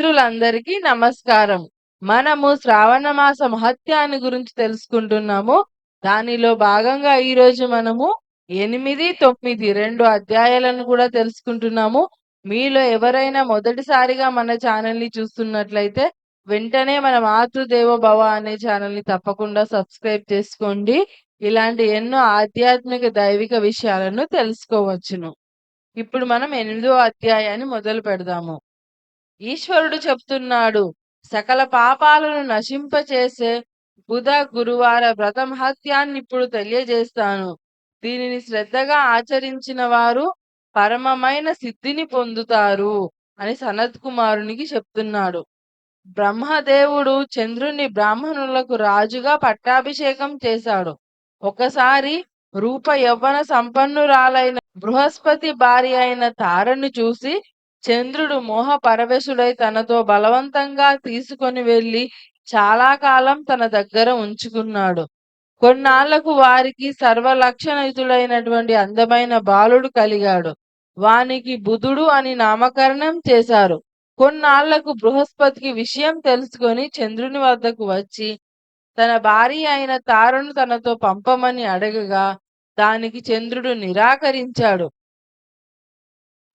మిత్రులందరికీ నమస్కారం. మనము శ్రావణ మాస మహత్యాన్ని గురించి తెలుసుకుంటున్నాము. దానిలో భాగంగా ఈరోజు మనము 8, 9 2 అధ్యాయాలను కూడా తెలుసుకుంటున్నాము. మీలో ఎవరైనా మొదటిసారిగా మన ఛానల్‌ని చూస్తున్నట్లయితే వెంటనే మన మాతృదేవో భవ అనే ఛానల్‌ని తప్పకుండా సబ్స్క్రైబ్ చేసుకోండి. ఇలాంటి ఎన్నో ఆధ్యాత్మిక, దైవిక విషయాలను తెలుసుకోవచ్చును. ఇప్పుడు మనం 8వ అధ్యాయాన్ని మొదలు పెడదాము. ఈశ్వరుడు చెప్తున్నాడు, సకల పాపాలను నశింపచేసే బుధ గురువార వ్రత మహత్యాన్ని ఇప్పుడు తెలియజేస్తాను. దీనిని శ్రద్ధగా ఆచరించిన వారు పరమమైన సిద్ధిని పొందుతారు అని సనత్ కుమారునికి చెప్తున్నాడు. బ్రహ్మదేవుడు చంద్రుని బ్రాహ్మణులకు రాజుగా పట్టాభిషేకం చేశాడు. ఒకసారి రూప యవ్వన సంపన్నురాలైన బృహస్పతి భార్య అయిన తారను చూసి చంద్రుడు మోహ పరవశుడై తనతో బలవంతంగా తీసుకొని వెళ్ళి చాలా కాలం తన దగ్గర ఉంచుకున్నాడు. కొన్నాళ్లకు వారికి సర్వలక్షణయుతుడైనటువంటి అందమైన బాలుడు కలిగాడు. వానికి బుధుడు అని నామకరణం చేశారు. కొన్నాళ్లకు బృహస్పతికి విషయం తెలుసుకొని చంద్రుని వద్దకు వచ్చి తన భార్య అయిన తారను తనతో పంపమని అడగగా దానికి చంద్రుడు నిరాకరించాడు.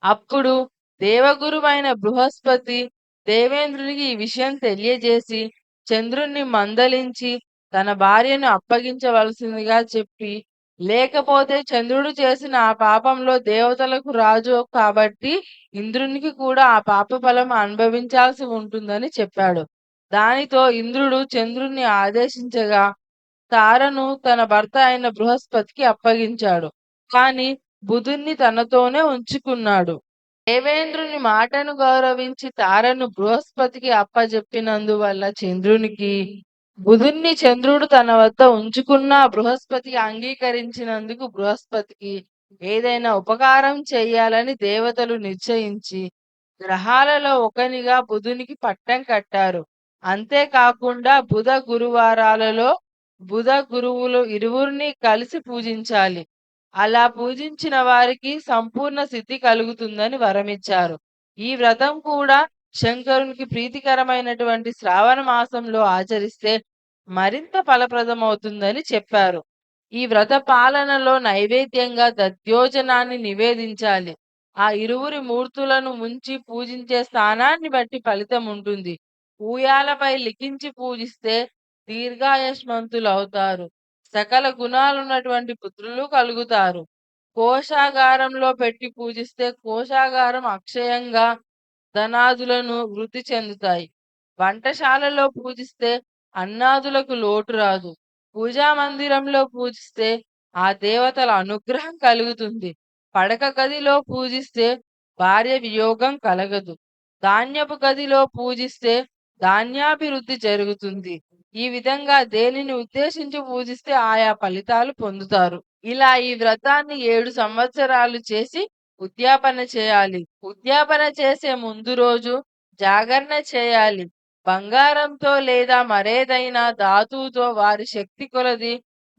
అప్పుడు దేవగురువైన బృహస్పతి దేవేంద్రునికి ఈ విషయం తెలియజేసి చంద్రుణ్ణి మందలించి తన భార్యను అప్పగించవలసిందిగా చెప్పి, లేకపోతే చంద్రుడు చేసిన ఆ పాపంలో దేవతలకు రాజు కాబట్టి ఇంద్రునికి కూడా ఆ పాప ఫలం అనుభవించాల్సి ఉంటుందని చెప్పాడు. దానితో ఇంద్రుడు చంద్రుణ్ణి ఆదేశించగా తారను తన భర్త అయిన బృహస్పతికి అప్పగించాడు. కానీ బుధుణ్ణి తనతోనే ఉంచుకున్నాడు. దేవేంద్రుని మాటను గౌరవించి తారను బృహస్పతికి అప్పజెప్పినందువల్ల బుధుణ్ణి చంద్రుడు తన వద్ద ఉంచుకున్న బృహస్పతి అంగీకరించినందుకు బృహస్పతికి ఏదైనా ఉపకారం చేయాలని దేవతలు నిశ్చయించి గ్రహాలలో ఒకనిగా బుధునికి పట్టం కట్టారు. అంతేకాకుండా బుధ గురువారాలలో బుధ గురువులు ఇరువురిని కలిసి పూజించాలి. అలా పూజించిన వారికి సంపూర్ణ సిద్ధి కలుగుతుందని వరమిచ్చారు. ఈ వ్రతం కూడా శంకరునికి ప్రీతికరమైనటువంటి శ్రావణ మాసంలో ఆచరిస్తే మరింత ఫలప్రదమవుతుందని చెప్పారు. ఈ వ్రత పాలనలో నైవేద్యంగా దధ్యోజనాన్ని నివేదించాలి. ఆ ఇరువురి మూర్తులను ముంచి పూజించే స్థానాన్ని బట్టి ఫలితం ఉంటుంది. ఊయాలపై లిఖించి పూజిస్తే దీర్ఘాయుష్మంతులు అవుతారు. సకల గుణాలున్నటువంటి పుత్రులు కలుగుతారు. కోశాగారంలో పెట్టి పూజిస్తే కోశాగారం అక్షయంగా ధనాదులను వృద్ధి చెందుతాయి. వంటశాలలో పూజిస్తే అన్నాదులకు లోటు రాదు. పూజా మందిరంలో పూజిస్తే ఆ దేవతల అనుగ్రహం కలుగుతుంది. పడక గదిలో పూజిస్తే భార్య వియోగం కలగదు. ధాన్యపు గదిలో పూజిస్తే ధాన్యాభివృద్ధి జరుగుతుంది. ఈ విధంగా దేనిని ఉద్దేశించి పూజిస్తే ఆయా ఫలితాలు పొందుతారు. ఇలా ఈ వ్రతాన్ని 7 సంవత్సరాలు చేసి ఉద్యాపన చేయాలి. ఉద్యాపన చేసే ముందు రోజు జాగరణ చేయాలి. బంగారంతో లేదా మరేదైనా ధాతువుతో వారి శక్తి కొలది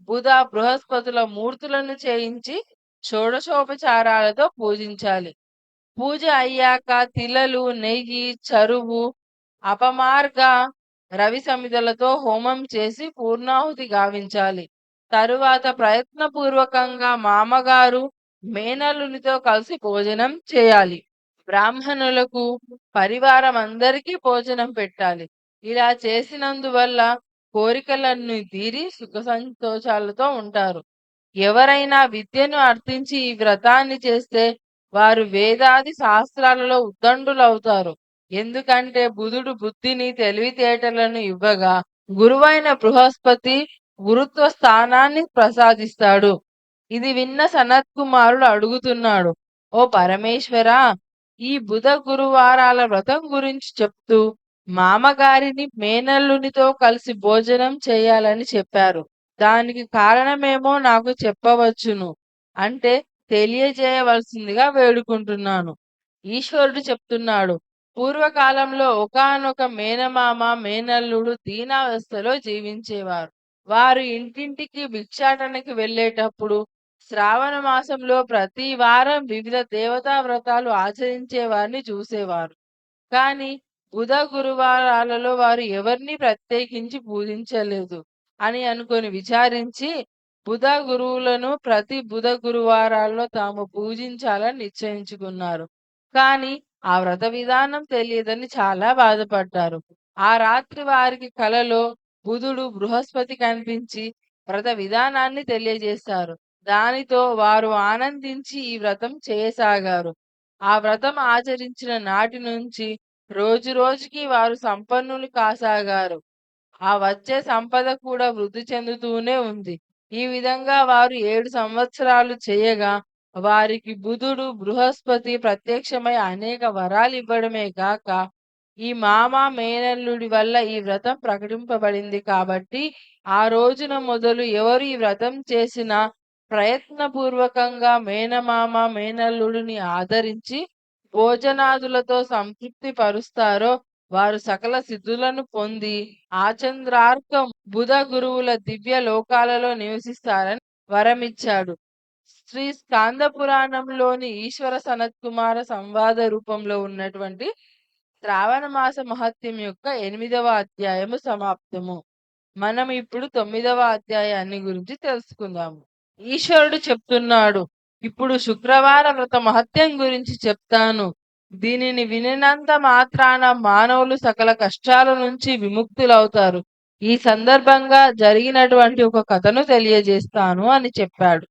బుధ బృహస్పతుల మూర్తులను చేయించి షోడశోపచారాలతో పూజించాలి. పూజ అయ్యాక తిలలు, నెయ్యి, చరువు, అపమార్గ రవి సమిధలతో హోమం చేసి పూర్ణాహుతి గావించాలి. తరువాత ప్రయత్నపూర్వకంగా మామగారు మేనల్లునితో కలిసి భోజనం చేయాలి. బ్రాహ్మణులకు పరివారం అందరికీ భోజనం పెట్టాలి. ఇలా చేసినందువల్ల కోరికలన్నీ తీరి సుఖ సంతోషాలతో ఉంటారు. ఎవరైనా విద్యను అర్థించి ఈ వ్రతాన్ని చేస్తే వారు వేదాది శాస్త్రాలలో ఉద్దండులవుతారు. ఎందుకంటే బుధుడు బుద్ధిని తెలివితేటలను ఇవ్వగా గురువైన బృహస్పతి గురుత్వ స్థానాన్ని ప్రసాదిస్తాడు. ఇది విన్న సనత్ కుమారుడు అడుగుతున్నాడు, ఓ పరమేశ్వరా, ఈ బుధ గురువారాల వ్రతం గురించి చెప్తూ మామగారిని మేనల్లునితో కలిసి భోజనం చేయాలని చెప్పారు. దానికి కారణమేమో నాకు చెప్పవచ్చును అంటే తెలియజేయవలసిందిగా వేడుకుంటున్నాను. ఈశ్వరుడు చెప్తున్నాడు, పూర్వకాలంలో ఒకానొక మేనమామ మేనల్లుడు దీనావస్థలో జీవించేవారు. వారు ఇంటింటికి భిక్షాటనకి వెళ్ళేటప్పుడు శ్రావణ మాసంలో ప్రతి వారం వివిధ దేవతా వ్రతాలు ఆచరించే వారిని చూసేవారు. కానీ బుధ, గురువారాలలో వారు ఎవరిని ప్రత్యేకించి పూజించలేదు అని అనుకొని విచారించి బుధ గురువులను ప్రతి బుధ గురువారాల్లో తాము పూజించాలని నిశ్చయించుకున్నారు. కానీ ఆ వ్రత విధానం తెలియదని చాలా బాధపడ్డారు. ఆ రాత్రి వారికి కలలో బుధుడు బృహస్పతి కనిపించి వ్రత విధానాన్ని తెలియజేశారు. దానితో వారు ఆనందించి ఈ వ్రతం చేయసాగారు. ఆ వ్రతం ఆచరించిన నాటి నుంచి రోజు రోజుకి వారు సంపన్నులు కాసాగారు. ఆ వచ్చే సంపద కూడా వృద్ధి చెందుతూనే ఉంది. ఈ విధంగా వారు 7 సంవత్సరాలు చేయగా వారికి బుధుడు, బృహస్పతి ప్రత్యక్షమై అనేక వరాలివ్వడమే గాక ఈ మామ, మేనల్లుడి వల్ల ఈ వ్రతం ప్రకటింపబడింది కాబట్టి ఆ రోజున మొదలు ఎవరు ఈ వ్రతం చేసినా ప్రయత్నపూర్వకంగా మేనమామ, మేనల్లుడిని ఆదరించి భోజనాదులతో సంతృప్తి పరుస్తారో వారు సకల సిద్ధులను పొంది ఆచంద్రార్కం బుధ గురువుల దివ్య లోకాలలో నివసిస్తారని వరమిచ్చాడు. శ్రీ స్కాంద పురాణంలోని ఈశ్వర సనత్కుమార సంవాద రూపంలో ఉన్నటువంటి శ్రావణ మాస మహత్యం యొక్క 8వ అధ్యాయము సమాప్తము. మనం ఇప్పుడు 9వ అధ్యాయాన్ని గురించి తెలుసుకుందాము. ఈశ్వరుడు చెప్తున్నాడు, ఇప్పుడు శుక్రవార వ్రత మహత్యం గురించి చెప్తాను. దీనిని వినినంత మాత్రాన మానవులు సకల కష్టాల నుంచి విముక్తులవుతారు. ఈ సందర్భంగా జరిగినటువంటి ఒక కథను తెలియజేస్తాను అని చెప్పాడు.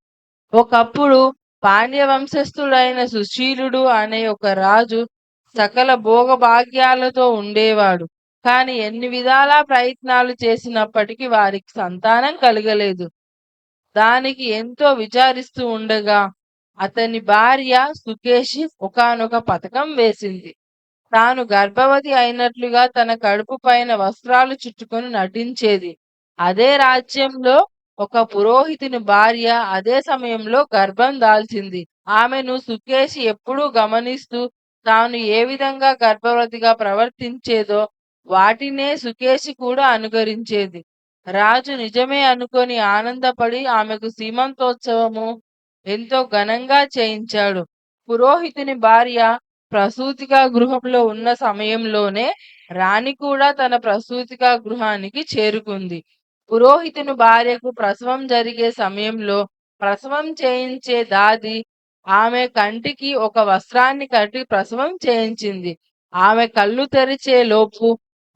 ఒకప్పుడు పాండ్య వంశస్థుడైన సుశీలుడు అనే ఒక రాజు సకల భోగభాగ్యాలతో ఉండేవాడు. కానీ ఎన్ని విధాలా ప్రయత్నాలు చేసినప్పటికీ వారికి సంతానం కలగలేదు. దానికి ఎంతో విచారిస్తూ ఉండగా అతని భార్య సుకేషి ఒకానొక పథకం వేసింది. తాను గర్భవతి అయినట్లుగా తన కడుపు పైన వస్త్రాలు చుట్టుకొని నటించేది. అదే రాజ్యంలో ఒక పురోహితుని భార్య అదే సమయంలో గర్భం దాల్చింది. ఆమెను సుకేషి ఎప్పుడూ గమనిస్తూ తాను ఏ విధంగా గర్భవతిగా ప్రవర్తించేదో వాటినే సుకేషి కూడా అనుకరించేది. రాజు నిజమే అనుకొని ఆనందపడి ఆమెకు సీమంతోత్సవము ఎంతో ఘనంగా చేయించాడు. పురోహితుని భార్య ప్రసూతికా గృహంలో ఉన్న సమయంలోనే రాణి కూడా తన ప్రసూతికా గృహానికి చేరుకుంది. పురోహితుని భార్యకు ప్రసవం జరిగే సమయంలో ప్రసవం చేయించే దాది ఆమె కంటికి ఒక వస్త్రాన్ని కట్టి ప్రసవం చేయించింది. ఆమె కళ్ళు తెరిచే లోపు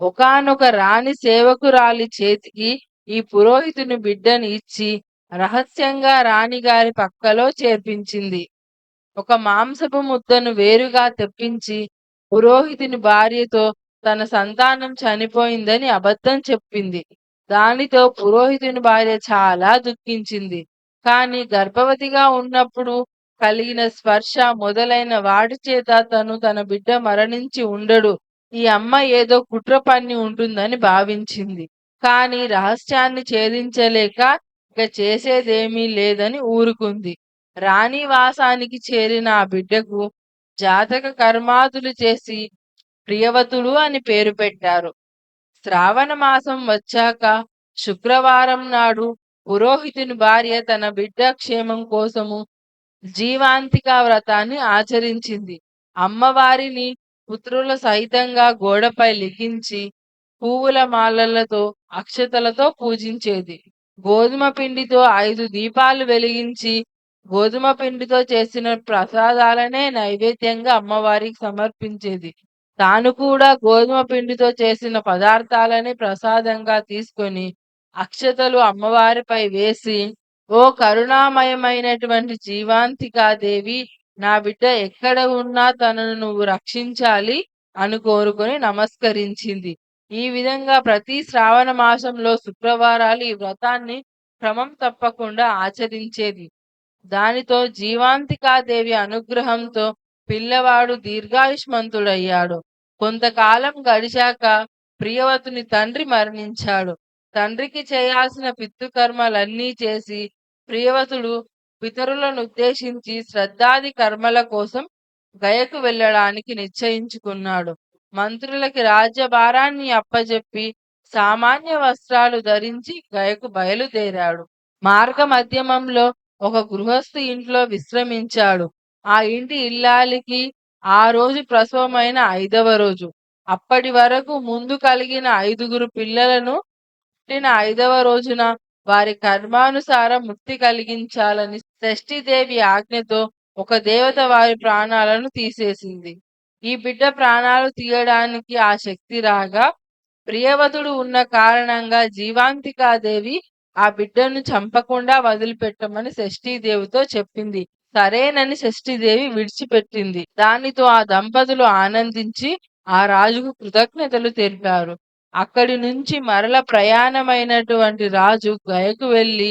ఒకానొక రాణి సేవకురాలి చేతికి ఈ పురోహితుని బిడ్డని ఇచ్చి రహస్యంగా రాణిగారి పక్కలో చేర్పించింది. ఒక మాంసపు ముద్దను వేరుగా తెప్పించి పురోహితుని భార్యతో తన సంతానం చనిపోయిందని అబద్ధం చెప్పింది. దానితో పురోహితుని భార్య చాలా దుఃఖించింది. కానీ గర్భవతిగా ఉన్నప్పుడు కలిగిన స్పర్శ మొదలైన వాటి చేత తన బిడ్డ మరణించి ఉండడు. ఈ అమ్మ ఏదో కుట్ర పన్ని ఉంటుందని భావించింది. కానీ రహస్యాన్ని ఛేదించలేక ఇక చేసేదేమీ లేదని ఊరుకుంది. రాణివాసానికి చేరిన ఆ బిడ్డకు జాతక కర్మాదులు చేసి ప్రియవతుడు అని పేరు పెట్టారు. శ్రావణ మాసం వచ్చాక శుక్రవారం నాడు పురోహితుని భార్య తన బిడ్డ క్షేమం కోసము జీవాంతిక వ్రతాన్ని ఆచరించింది. అమ్మవారిని పుత్రుల సహితంగా గోడపై లిఖించి పువ్వుల మాలలతో అక్షతలతో పూజించేది. గోధుమ పిండితో 5 దీపాలు వెలిగించి గోధుమ పిండితో చేసిన ప్రసాదాలనే నైవేద్యంగా అమ్మవారికి సమర్పించేది. తాను కూడా గోధుమ పిండితో చేసిన పదార్థాలని ప్రసాదంగా తీసుకొని అక్షతలు అమ్మవారిపై వేసి ఓ కరుణామయమైనటువంటి జీవాంతికాదేవి, నా బిడ్డ ఎక్కడ ఉన్నా తనను నువ్వు రక్షించాలి అని కోరుకొని నమస్కరించింది. ఈ విధంగా ప్రతి శ్రావణ మాసంలో శుక్రవారాలు ఈ వ్రతాన్ని క్రమం తప్పకుండా ఆచరించేది. దానితో జీవాంతికాదేవి అనుగ్రహంతో పిల్లవాడు దీర్ఘాయుష్మంతుడయ్యాడు. కొంతకాలం గడిచాక ప్రియవతుని తండ్రి మరణించాడు. తండ్రికి చేయాల్సిన పితృకర్మలన్నీ చేసి ప్రియవతుడు పితరులను ఉద్దేశించి శ్రద్ధాది కర్మల కోసం గయకు వెళ్ళడానికి నిశ్చయించుకున్నాడు. మంత్రులకి రాజ్యభారాన్ని అప్పజెప్పి సామాన్య వస్త్రాలు ధరించి గయకు బయలుదేరాడు. మార్గ మధ్యమంలో ఒక గృహస్థు ఇంట్లో విశ్రమించాడు. ఆ ఇంటి ఇల్లాలికి ఆ రోజు ప్రసవమైన 5వ రోజు. అప్పటి వరకు ముందు కలిగిన 5గురు పిల్లలను పుట్టిన 5వ రోజున వారి కర్మానుసారం ముక్తి కలిగించాలని షష్ఠీదేవి ఆజ్ఞతో ఒక దేవత వారి ప్రాణాలను తీసేసింది. ఈ బిడ్డ ప్రాణాలు తీయడానికి ఆ శక్తి రాగా ప్రియవతుడు ఉన్న కారణంగా జీవాంతికాదేవి ఆ బిడ్డను చంపకుండా వదిలిపెట్టమని షష్ఠీదేవితో చెప్పింది. సరేనని షష్ఠీదేవి విడిచిపెట్టింది. దానితో ఆ దంపతులు ఆనందించి ఆ రాజుకు కృతజ్ఞతలు తెలిపారు. అక్కడి నుంచి మరల ప్రయాణమైనటువంటి రాజు గయకు వెళ్లి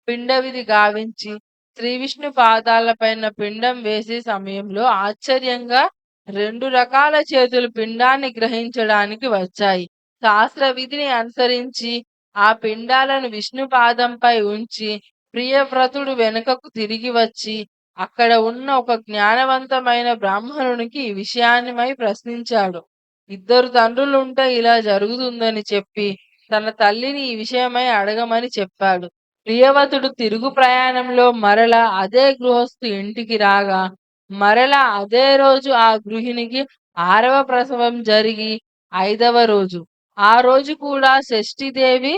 పిండవిధి గావించి శ్రీ విష్ణు పాదాలపైన పిండం వేసే సమయంలో ఆశ్చర్యంగా 2 రకాల చేతులు పిండాన్ని గ్రహించడానికి వచ్చాయి. శాస్త్ర విధిని అనుసరించి ఆ పిండాలను విష్ణు పాదంపై ఉంచి ప్రియవ్రతుడు వెనుకకు తిరిగి వచ్చి అక్కడ ఉన్న ఒక జ్ఞానవంతమైన బ్రాహ్మణునికి ఈ విషయానిమై ప్రశ్నించాడు. ఇద్దరు తండ్రులుంటే ఇలా జరుగుతుందని చెప్పి తన తల్లిని ఈ విషయమై అడగమని చెప్పాడు. ప్రియవతుడు తిరుగు ప్రయాణంలో మరల అదే గృహస్థు ఇంటికి రాగా మరల అదే రోజు ఆ గృహిణికి 6వ ప్రసవం జరిగి 5వ రోజు. ఆ రోజు కూడా షష్ఠీదేవి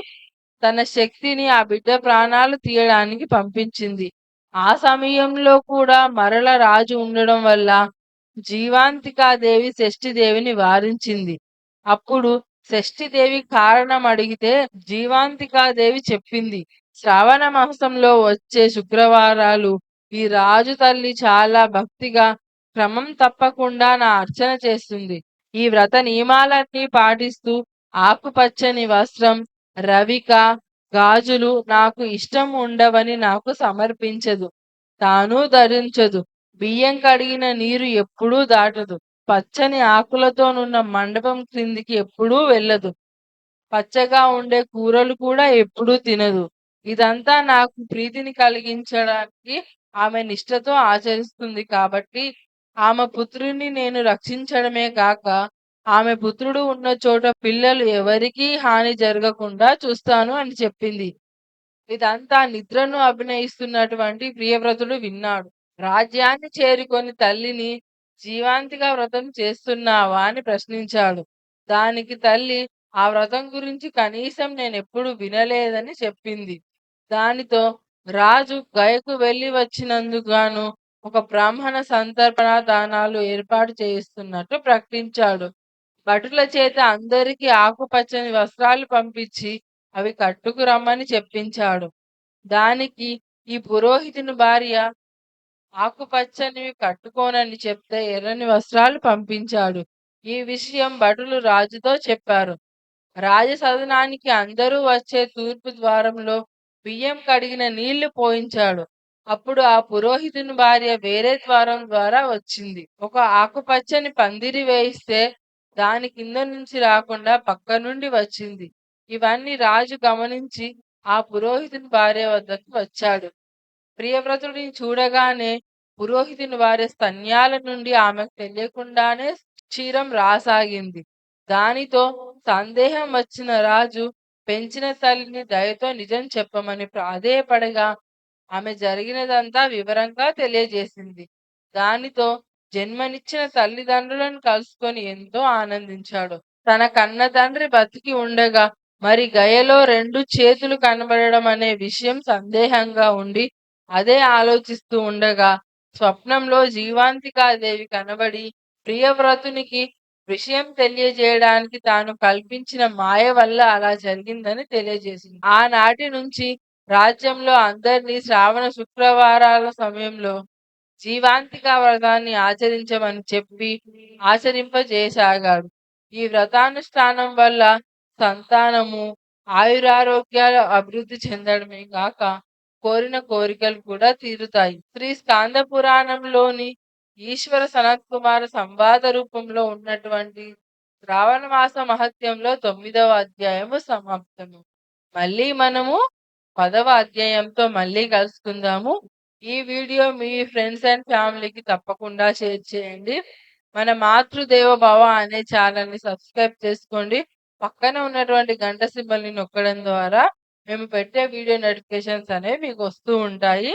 తన శక్తిని ఆ బిడ్డ ప్రాణాలు తీయడానికి పంపించింది. ఆ సమయంలో కూడా మరల రాజు ఉండడం వల్ల జీవాంతికాదేవి షష్ఠీదేవిని వారించింది. అప్పుడు షష్ఠీదేవి కారణం అడిగితే జీవాంతికాదేవి చెప్పింది. శ్రావణ మాసంలో వచ్చే శుక్రవారాలు ఈ రాజు తల్లి చాలా భక్తిగా క్రమం తప్పకుండా నా అర్చన చేస్తుంది. ఈ వ్రత నియమాలన్నీ పాటిస్తూ ఆకుపచ్చని వస్త్రం, రవిక, గాజులు నాకు ఇష్టం ఉండవని నాకు సమర్పించదు. తాను ధరించదు. బియ్యం కడిగిన నీరు ఎప్పుడూ దాటదు. పచ్చని ఆకులతోనున్న మండపం క్రిందికి ఎప్పుడూ వెళ్ళదు. పచ్చగా ఉండే కూరలు కూడా ఎప్పుడూ తినదు. ఇదంతా నాకు ప్రీతిని కలిగించడానికి ఆమె నిష్ఠతో ఆచరిస్తుంది కాబట్టి ఆమె పుత్రుడిని నేను రక్షించడమే కాక ఆమె పుత్రుడు ఉన్న చోట పిల్లలు ఎవరికీ హాని జరగకుండా చూస్తాను అని చెప్పింది. ఇదంతా నిద్రను అభినయిస్తున్నటువంటి ప్రియవ్రతుడు విన్నాడు. రాజ్యాన్ని చేరుకొని తల్లిని జీవాంతిగా వ్రతం చేస్తున్నావా అని ప్రశ్నించాడు. దానికి తల్లి ఆ వ్రతం గురించి కనీసం నేనెప్పుడు వినలేదని చెప్పింది. దానితో రాజు గయకు వెళ్లి వచ్చినందుకు గాను ఒక బ్రాహ్మణ సంతర్పణ దానాలు ఏర్పాటు చేయిస్తున్నట్టు ప్రకటించాడు. భటుల చేత అందరికీ ఆకుపచ్చని వస్త్రాలు పంపించి అవి కట్టుకురమ్మని చెప్పించాడు. దానికి ఈ పురోహితుని భార్య ఆకుపచ్చనివి కట్టుకోనని చెప్తే ఎర్రని వస్త్రాలు పంపించాడు. ఈ విషయం భటులు రాజుతో చెప్పారు. రాజసదనానికి అందరూ వచ్చే తూర్పు ద్వారంలో బియ్యం కడిగిన నీళ్లు పోయించాడు. అప్పుడు ఆ పురోహితుని భార్య వేరే ద్వారం ద్వారా వచ్చింది. ఒక ఆకుపచ్చని పందిరి వేయిస్తే దాని కింద నుంచి రాకుండా పక్క నుండి వచ్చింది. ఇవన్నీ రాజు గమనించి ఆ పురోహితుని భార్య వద్దకు వచ్చాడు. ప్రియవ్రతుడిని చూడగానే పురోహితుని భార్య స్తన్యాల నుండి ఆమెకు తెలియకుండానే క్షీరం రాసాగింది. దానితో సందేహం వచ్చిన రాజు పెంచిన తల్లిని దయతో నిజం చెప్పమని ప్రాధేయపడగా ఆమె జరిగినదంతా వివరంగా తెలియజేసింది. దానితో జన్మనిచ్చిన తల్లిదండ్రులను కలుసుకొని ఎంతో ఆనందించాడు. తన కన్న తండ్రి బతికి ఉండగా మరి గయలో 2 చేతులు కనబడడం అనే విషయం సందేహంగా ఉండి అదే ఆలోచిస్తూ ఉండగా స్వప్నంలో జీవాంతికాదేవి కనబడి ప్రియవ్రతునికి విషయం తెలియజేయడానికి తాను కల్పించిన మాయ వల్ల అలా జరిగిందని తెలియజేసింది. ఆనాటి నుంచి రాజ్యంలో అందరినీ శ్రావణ శుక్రవారాల సమయంలో జీవాంతిక వ్రతాన్ని ఆచరించమని చెప్పి ఆచరింపజేయసాగాడు. ఈ వ్రతానుష్ఠానం వల్ల సంతానము, ఆయురారోగ్యాలు అభివృద్ధి చెందడమే కాక కోరిన కోరికలు కూడా తీరుతాయి. శ్రీ స్కాంద పురాణంలోని ఈశ్వర సనత్ కుమార సంవాద రూపంలో ఉన్నటువంటి శ్రావణ మాస మహత్యంలో 9వ అధ్యాయము సమాప్తము. మళ్ళీ మనము 10వ అధ్యాయంతో మళ్ళీ కలుసుకుందాము. ఈ వీడియో మీ ఫ్రెండ్స్ అండ్ ఫ్యామిలీకి తప్పకుండా షేర్ చేయండి. మన మాతృదేవ భవ అనే ఛానల్ని సబ్స్క్రైబ్ చేసుకోండి. పక్కన ఉన్నటువంటి గంట సింబల్ని నొక్కడం ద్వారా మేము పెట్టే వీడియో నోటిఫికేషన్స్ అనేవి మీకు వస్తూ ఉంటాయి.